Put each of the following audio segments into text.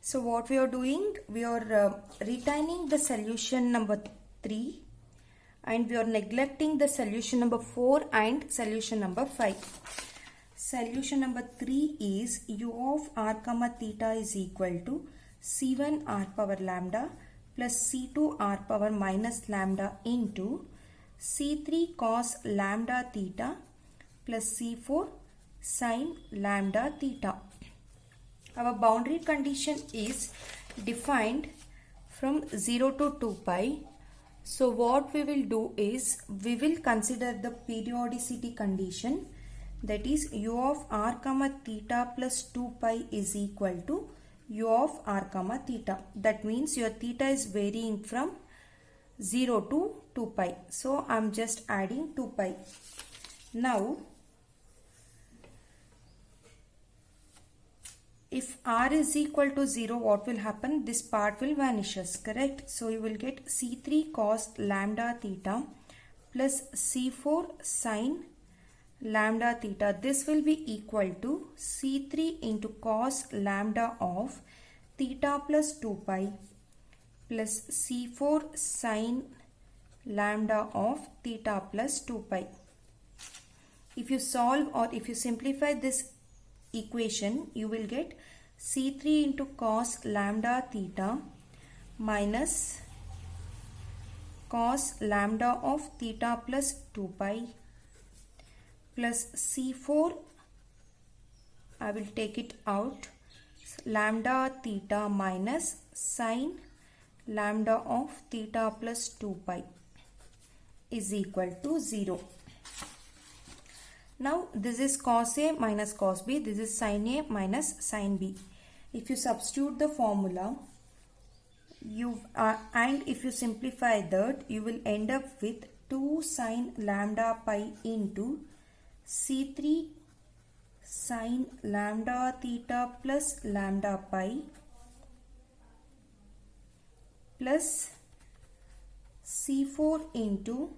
So what we are doing, we are retaining the solution number 3 and we are neglecting the solution number 4 and solution number 5. Solution number 3 is u of r comma theta is equal to c1 r power lambda plus c2 r power minus lambda into c3 cos lambda theta plus c4 sin lambda theta. Our boundary condition is defined from 0 to 2 pi. So what we will do is we will consider the periodicity condition, that is u of r comma theta plus 2 pi is equal to u of r comma theta. That means your theta is varying from 0 to 2 pi. So I am just adding 2 pi. Now if r is equal to 0, what will happen? This part will vanishes, correct? So you will get c3 cos lambda theta plus c4 sin lambda theta. This will be equal to c3 into cos lambda of theta plus 2 pi plus c4 sin lambda of theta plus 2 pi. If you solve or if you simplify this equation, you will get c3 into cos lambda theta minus cos lambda of theta plus 2 pi plus c4, I will take it out, lambda theta minus sin lambda of theta plus 2 pi is equal to 0. Now this is cos A minus cos B, this is sin A minus sin B. If you substitute the formula, and if you simplify that, you will end up with 2 sin lambda pi into c3 sin lambda theta plus lambda pi plus c4 into,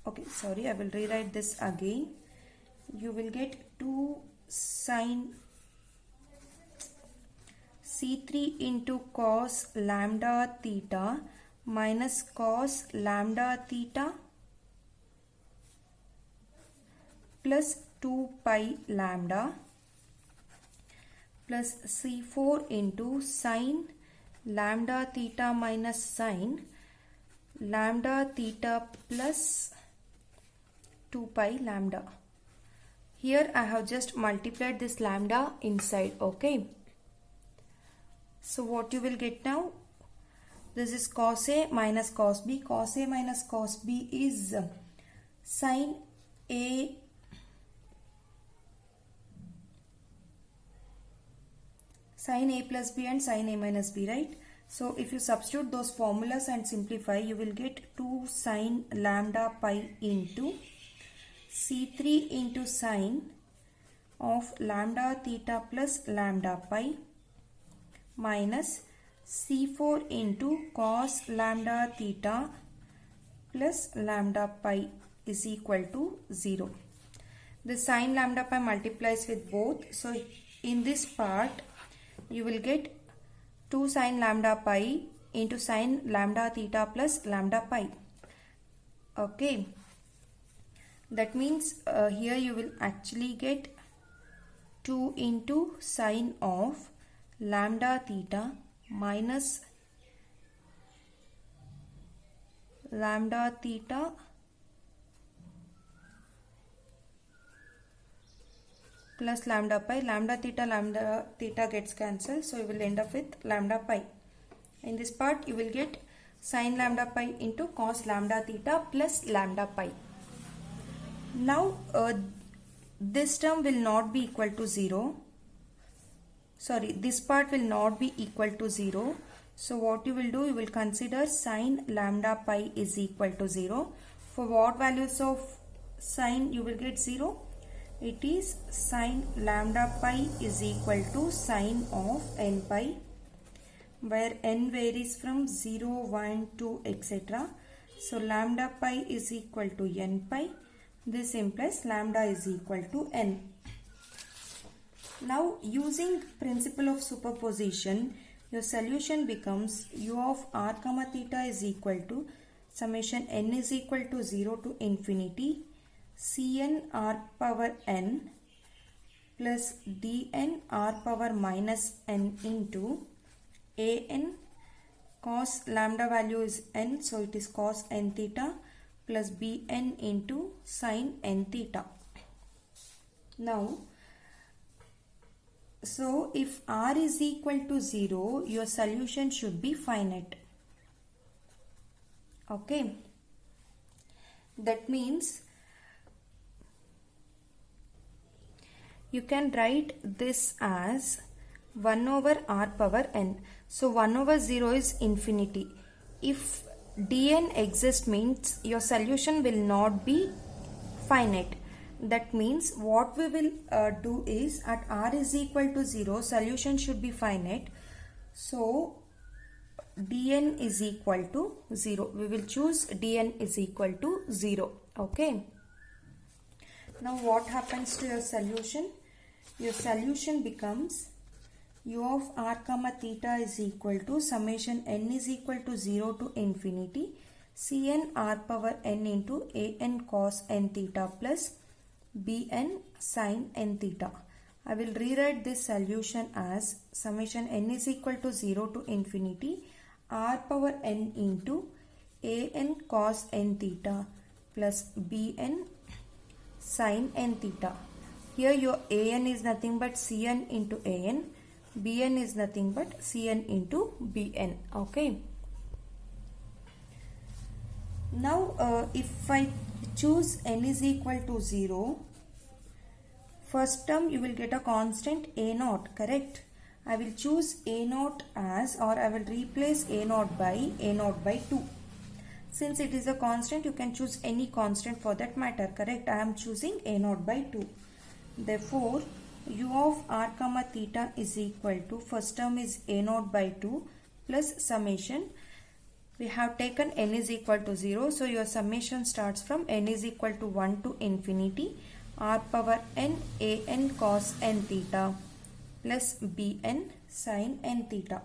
I will rewrite this again. You will get 2 sin c3 into cos lambda theta minus cos lambda theta plus 2 pi lambda plus c4 into sin lambda theta minus sin lambda theta plus 2 pi lambda. Here I have just multiplied this lambda inside, okay. So what you will get now? This is cos A minus cos B. Cos A minus cos B is sin A plus B and sin A minus B, right? So if you substitute those formulas and simplify, you will get 2 sin lambda pi into c3 into sin of lambda theta plus lambda pi minus c4 into cos lambda theta plus lambda pi is equal to 0. The sin lambda pi multiplies with both. So in this part, you will get 2 sin lambda pi into sin lambda theta plus lambda pi. Okay. That means here you will actually get 2 into sin of lambda theta minus lambda theta plus lambda pi. Lambda theta gets cancelled, so you will end up with lambda pi. In this part, you will get sin lambda pi into cos lambda theta plus lambda pi. Now this term will not be equal to 0. This part will not be equal to 0. So what you will do, you will consider sin lambda pi is equal to 0. For what values of sin you will get 0? It is sin lambda pi is equal to sin of n pi, where n varies from 0, 1, 2, etc. So lambda pi is equal to n pi. This implies lambda is equal to n. Now using principle of superposition, your solution becomes u of r comma theta is equal to summation n is equal to 0 to infinity cn r power n plus dn r power minus n into an cos lambda value is n, so it is cos n theta plus bn into sin n theta. Now, so if r is equal to 0, your solution should be finite. Okay. That means you can write this as 1 over r power n. So 1 over 0 is infinity. If dn exists means your solution will not be finite. That means what we will do is at r is equal to 0, solution should be finite. So dn is equal to 0. We will choose dn is equal to 0. Okay. Now what happens to your solution? Your solution becomes u of r comma theta is equal to summation n is equal to 0 to infinity cn r power n into an cos n theta plus bn sin n theta. I will rewrite this solution as summation n is equal to 0 to infinity r power n into an cos n theta plus bn sin n theta. Here your an is nothing but cn into an, bn is nothing but cn into bn. Okay. Now if I choose n is equal to 0, first term you will get a constant a naught, correct? I will choose a naught as, or I will replace a naught by 2. Since it is a constant, you can choose any constant for that matter, correct? I am choosing a naught by 2. Therefore u of r comma theta is equal to, first term is a naught by 2 plus summation. We have taken n is equal to 0, so your summation starts from n is equal to 1 to infinity r power n an cos n theta plus bn sin n theta.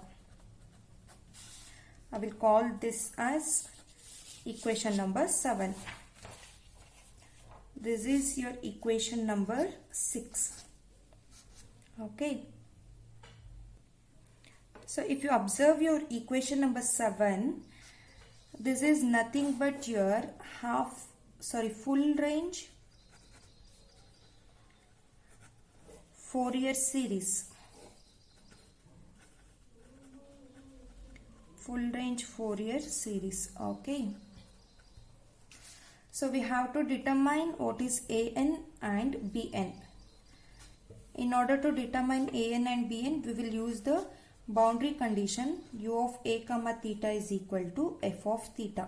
I will call this as equation number 7. This is your equation number 6. Okay. So if you observe your equation number 7, this is nothing but your full range Fourier series. Full range Fourier series. Okay. So we have to determine what is an and bn. In order to determine an and bn, we will use the boundary condition u of a comma theta is equal to f of theta.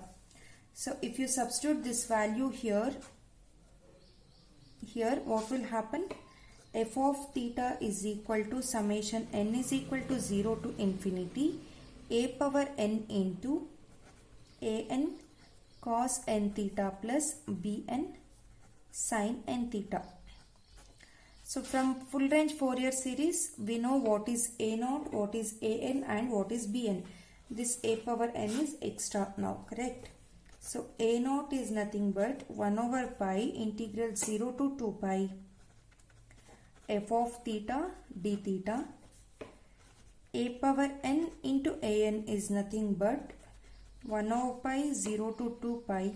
So if you substitute this value here what will happen? F of theta is equal to summation n is equal to 0 to infinity a power n into an cos n theta plus bn sin n theta. So from full range Fourier series, we know what is a naught, what is an and what is bn. This a power n is extra now, correct? So a naught is nothing but 1 over pi integral 0 to 2 pi f of theta d theta. A power n into an is nothing but 1 over pi 0 to 2 pi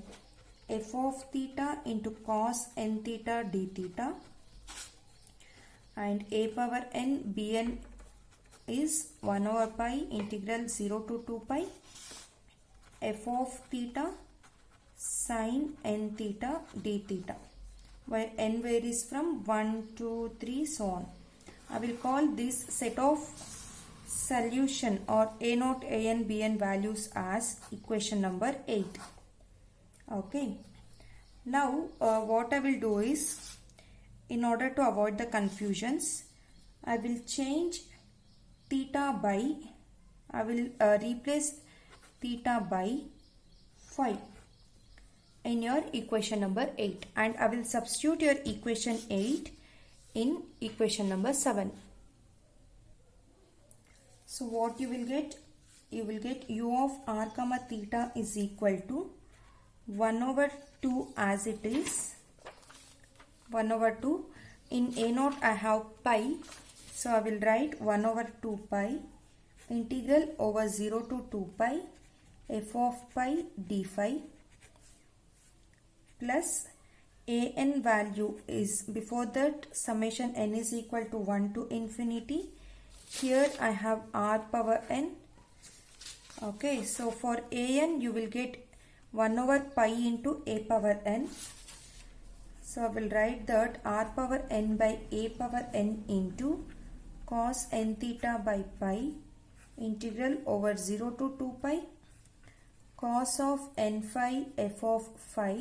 f of theta into cos n theta d theta. And a power n bn is 1 over pi integral 0 to 2 pi f of theta sin n theta d theta, where n varies from 1 to 3 so on. I will call this set of solution or a naught, an, bn values as equation number 8. Okay. Now what I will do is, in order to avoid the confusions, I will change theta by, I will replace theta by 5 in your equation number 8, and I will substitute your equation 8 in equation number 7. So what you will get? You will get u of r comma theta is equal to 1 over 2 as it is. 1 over 2. In a0 I have pi. So I will write 1 over 2 pi integral over 0 to 2 pi f of pi d phi plus an value is, before that summation n is equal to 1 to infinity. Here I have r power n. Okay, so for an you will get 1 over pi into a power n. So I will write that r power n by a power n into cos n theta by pi integral over 0 to 2 pi cos of n phi f of phi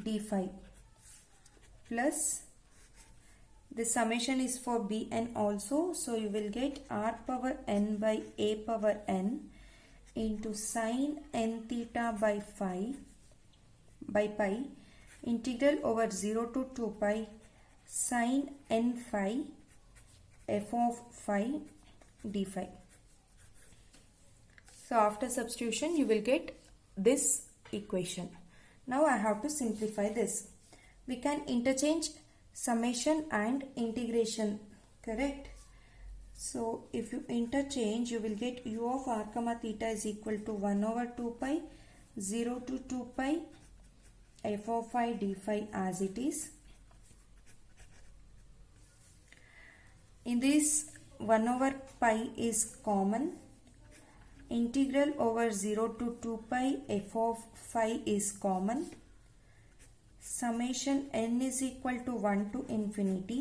d phi plus the summation is for bn also, so you will get r power n by a power n into sin n theta by phi by pi integral over 0 to 2 pi sin n phi f of phi d phi. So after substitution you will get this equation. Now I have to simplify this. We can interchange summation and integration, correct? So if you interchange, you will get u of r comma theta is equal to 1 over 2 pi 0 to 2 pi f of phi d phi as it is. In this 1 over pi is common. Integral over 0 to 2 pi f of phi is common. Summation n is equal to 1 to infinity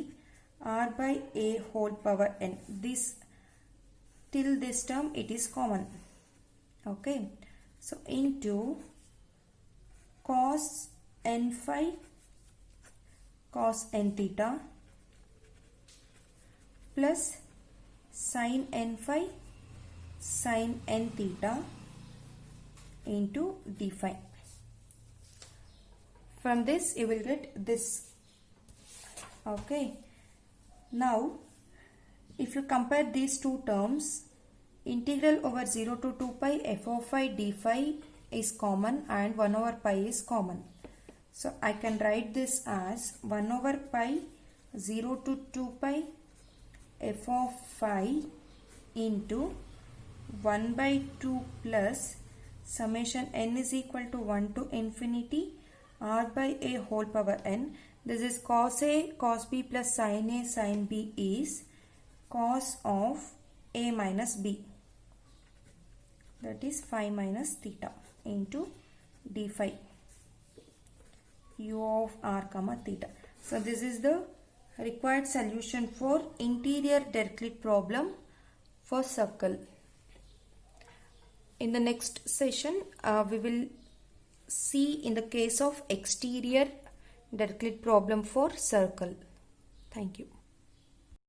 r by a whole power n. This till this term it is common. Okay. So into cos n phi cos n theta plus sin n phi sin n theta into d phi. From this you will get this. Okay. Now if you compare these two terms, integral over 0 to 2 pi f of phi d phi is common and 1 over pi is common. So I can write this as 1 over pi 0 to 2 pi f of phi into 1 by 2 plus summation n is equal to 1 to infinity r by a whole power n. This is cos a cos b plus sin a sin b is cos of a minus b, that is phi minus theta into d phi u of r comma theta. So this is the required solution for interior Dirichlet problem for circle. In the next session we will see in the case of exterior Dirichlet problem for circle. Thank you.